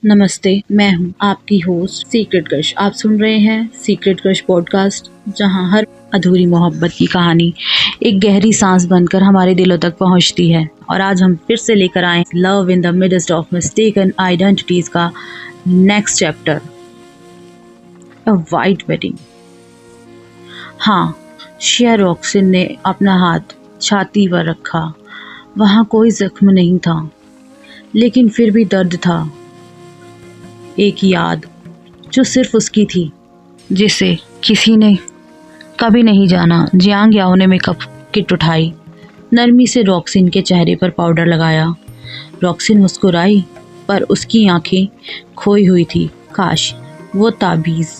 नमस्ते, मैं हूँ आपकी होस्ट सीक्रेट क्रश। आप सुन रहे हैं सीक्रेट क्रश पॉडकास्ट, जहाँ हर अधूरी मोहब्बत की कहानी एक गहरी सांस बनकर हमारे दिलों तक पहुँचती है। और आज हम फिर से लेकर आए love in the midst of mistaken identities का next chapter, a white wedding. हाँ, शिया रॉक्सिन ने अपना हाथ छाती पर रखा। वहाँ कोई जख्म नहीं था, लेकिन फिर भी दर्द था। एक याद जो सिर्फ उसकी थी, जिसे किसी ने कभी नहीं जाना। जियांग याओ ने मेकअप किट उठाई, नरमी से रॉक्सिन के चेहरे पर पाउडर लगाया। रॉक्सिन मुस्कुराई, पर उसकी आंखें खोई हुई थी। काश वो ताबीज़,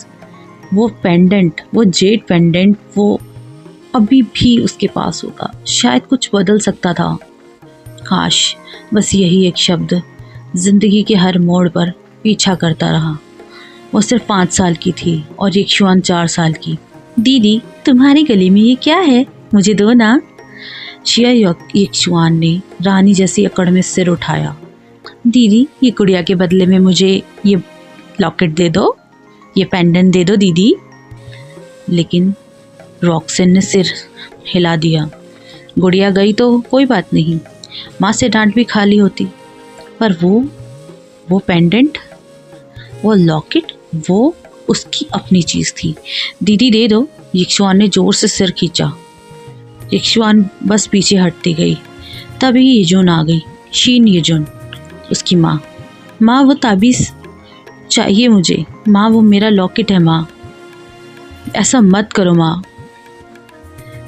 वो पेंडेंट, वो जेड पेंडेंट, वो अभी भी उसके पास होता। शायद कुछ बदल सकता था। काश बस यही एक शब्द जिंदगी के हर मोड़ पर पीछा करता रहा। वो सिर्फ 5 साल की थी और यक्षुआन 4 साल की। दीदी, तुम्हारे गले में ये क्या है? मुझे दो ना। शिया यक्षुआन ने रानी जैसी अकड़ में सिर उठाया। दीदी, ये गुड़िया के बदले में मुझे ये लॉकेट दे दो, ये पेंडेंट दे दो दीदी। लेकिन रॉक्सिन ने सिर हिला दिया। गुड़िया गई तो कोई बात नहीं, माँ से डांट भी खा ली होती, पर वो पेंडेंट, वो लॉकेट, वो उसकी अपनी चीज़ थी। दीदी दे दो। यक्षुआन ने जोर से सिर खींचा। यक्षुआन बस पीछे हटती गई। तभी येजुन आ गई। शीन येजुन, उसकी माँ। माँ, वो ताबीज़ चाहिए मुझे। माँ, वो मेरा लॉकेट है। माँ, ऐसा मत करो माँ।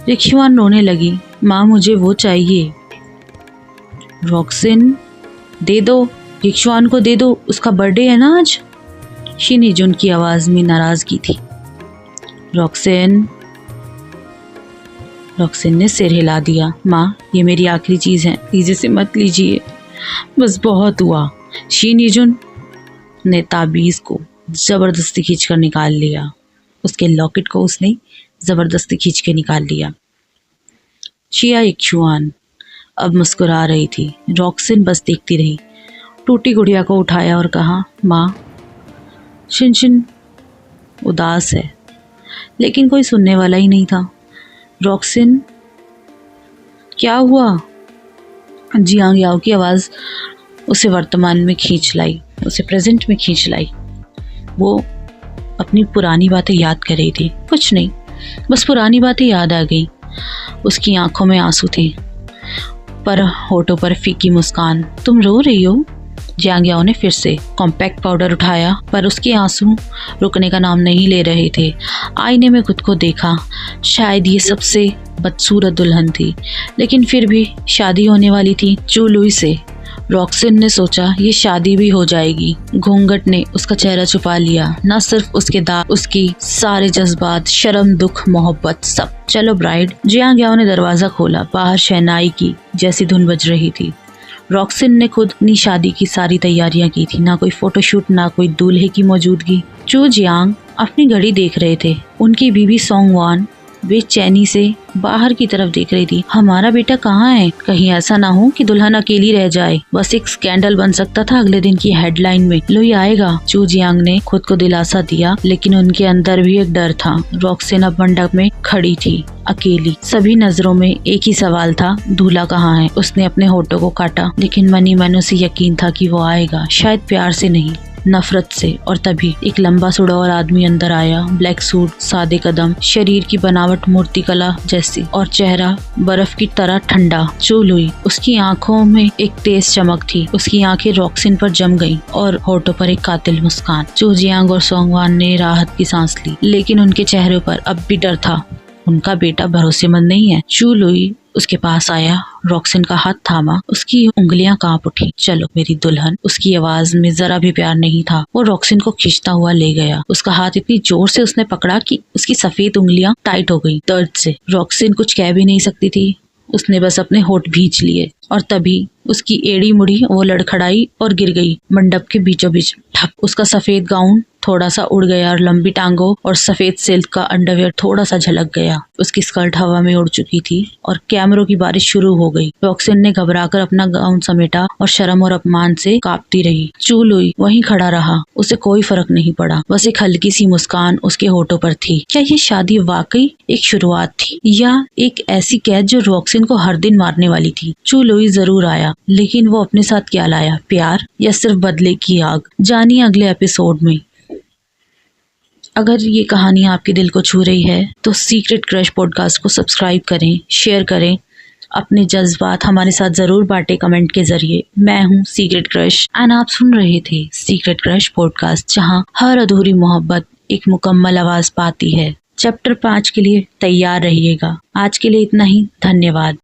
यक्षुआन रोने लगी। माँ, मुझे वो चाहिए। रॉक्सिन, दे दो, यक्षुआन को दे दो, उसका बर्थडे है ना आज। शीन येजुन की आवाज़ में नाराज़गी थी। रॉक्सिन ने सिर हिला दिया। माँ, ये मेरी आखिरी चीज़ है, प्लीज़ इसे मत लीजिए, बस बहुत हुआ। शीन येजुन ने ताबीज़ को ज़बरदस्ती खींच कर निकाल लिया। उसके लॉकेट को उसने ज़बरदस्ती खींच के निकाल लिया। शिया यक्षुआन अब मुस्कुरा रही थी। रॉक्सिन बस देखती रही। टूटी गुड़िया को उठाया और कहा, माँ। शिनशिन उदास है, लेकिन कोई सुनने वाला ही नहीं था। रॉक्सिन, क्या हुआ? जियांग याओ की आवाज़ उसे वर्तमान में खींच लाई, उसे प्रेजेंट में खींच लाई। वो अपनी पुरानी बातें याद कर रही थी। कुछ नहीं, बस पुरानी बातें याद आ गई। उसकी आंखों में आंसू थे, पर होठों पर फीकी मुस्कान। तुम रो रही हो? जियांग याओ ने फिर से कॉम्पैक्ट पाउडर उठाया, पर उसके आंसू रुकने का नाम नहीं ले रहे थे। आईने में खुद को देखा। शायद ये सबसे बदसूरत दुल्हन थी, लेकिन फिर भी शादी होने वाली थी चू लुई से। रॉक्सिन ने सोचा ये शादी भी हो जाएगी। घूंघट ने उसका चेहरा छुपा लिया। न सिर्फ उसके दांत, उसकी सारे जज्बात, शर्म, दुख, मोहब्बत, सब। चलो ब्राइड। जियांग याओ ने दरवाजा खोला। बाहर शहनाई की जैसी धुन बज रही थी। रॉक्सिन ने खुद अपनी शादी की सारी तैयारियां की थी। ना कोई फोटोशूट, ना कोई दूल्हे की मौजूदगी। चू जियांग अपनी घड़ी देख रहे थे। उनकी बीवी सोंगवान बेचैनी से बाहर की तरफ देख रही थी। हमारा बेटा कहाँ है? कहीं ऐसा ना हो कि दुल्हन अकेली रह जाए। बस एक स्कैंडल बन सकता था अगले दिन की हेडलाइन में। लुई आएगा। चू जियांग ने खुद को दिलासा दिया, लेकिन उनके अंदर भी एक डर था। रॉक्सिन अब मंडप में खड़ी थी, अकेली। सभी नजरों में एक ही सवाल था, दूल्हा कहाँ है? उसने अपने होठों को काटा, लेकिन मनी मन उसे यकीन था कि वो आएगा। शायद प्यार से नहीं, नफरत से। और तभी एक लंबा सुडौल आदमी अंदर आया। ब्लैक सूट, सादे कदम, शरीर की बनावट मूर्तिकला जैसी, और चेहरा बर्फ की तरह ठंडा। चू लुई। उसकी आंखों में एक तेज चमक थी। उसकी आंखें रॉक्सिन पर जम गईं और होठों पर एक कातिल मुस्कान। चू जियांग और सोंगवान ने राहत की सांस ली, लेकिन उनके चेहरे पर अब भी डर था। उनका बेटा भरोसेमंद नहीं है। चू लुई उसके पास आया, रॉक्सिन का हाथ थामा। उसकी उंगलियां कांप उठी। चलो मेरी दुल्हन। उसकी आवाज में जरा भी प्यार नहीं था। वो रॉक्सिन को खींचता हुआ ले गया। उसका हाथ इतनी जोर से उसने पकड़ा कि उसकी सफेद उंगलियां टाइट हो गई दर्द से। रॉक्सिन कुछ कह भी नहीं सकती थी। उसने बस अपने होठ भींच लिए, और तभी उसकी एड़ी मुड़ी, वो लड़खड़ाई और गिर गई मंडप के बीचों बीच। ठप। उसका सफेद गाउन थोड़ा सा उड़ गया और लंबी टांगों और सफेद सिल्क का अंडरवियर थोड़ा सा झलक गया। उसकी स्कर्ट हवा में उड़ चुकी थी और कैमरों की बारिश शुरू हो गई। रॉक्सिन ने घबराकर अपना गाउन समेटा और शर्म और अपमान से कांपती रही। चू लुई वहीं खड़ा रहा। उसे कोई फर्क नहीं पड़ा। बस एक हल्की सी मुस्कान उसके होठों पर थी। क्या ये शादी वाकई एक शुरुआत थी या एक ऐसी कैद जो रॉक्सिन को हर दिन मारने वाली थी? चू लुई जरूर आया, लेकिन वो अपने साथ क्या लाया? प्यार या सिर्फ बदले की आग? जानिए अगले एपिसोड में। अगर ये कहानी आपके दिल को छू रही है तो सीक्रेट क्रश पॉडकास्ट को सब्सक्राइब करें, शेयर करें, अपने जज्बात हमारे साथ जरूर बांटें कमेंट के जरिए। मैं हूँ सीक्रेट क्रश एंड आप सुन रहे थे सीक्रेट क्रश पॉडकास्ट, जहाँ हर अधूरी मोहब्बत एक मुकम्मल आवाज पाती है। चैप्टर 5 के लिए तैयार रहिएगा। आज के लिए इतना ही। धन्यवाद।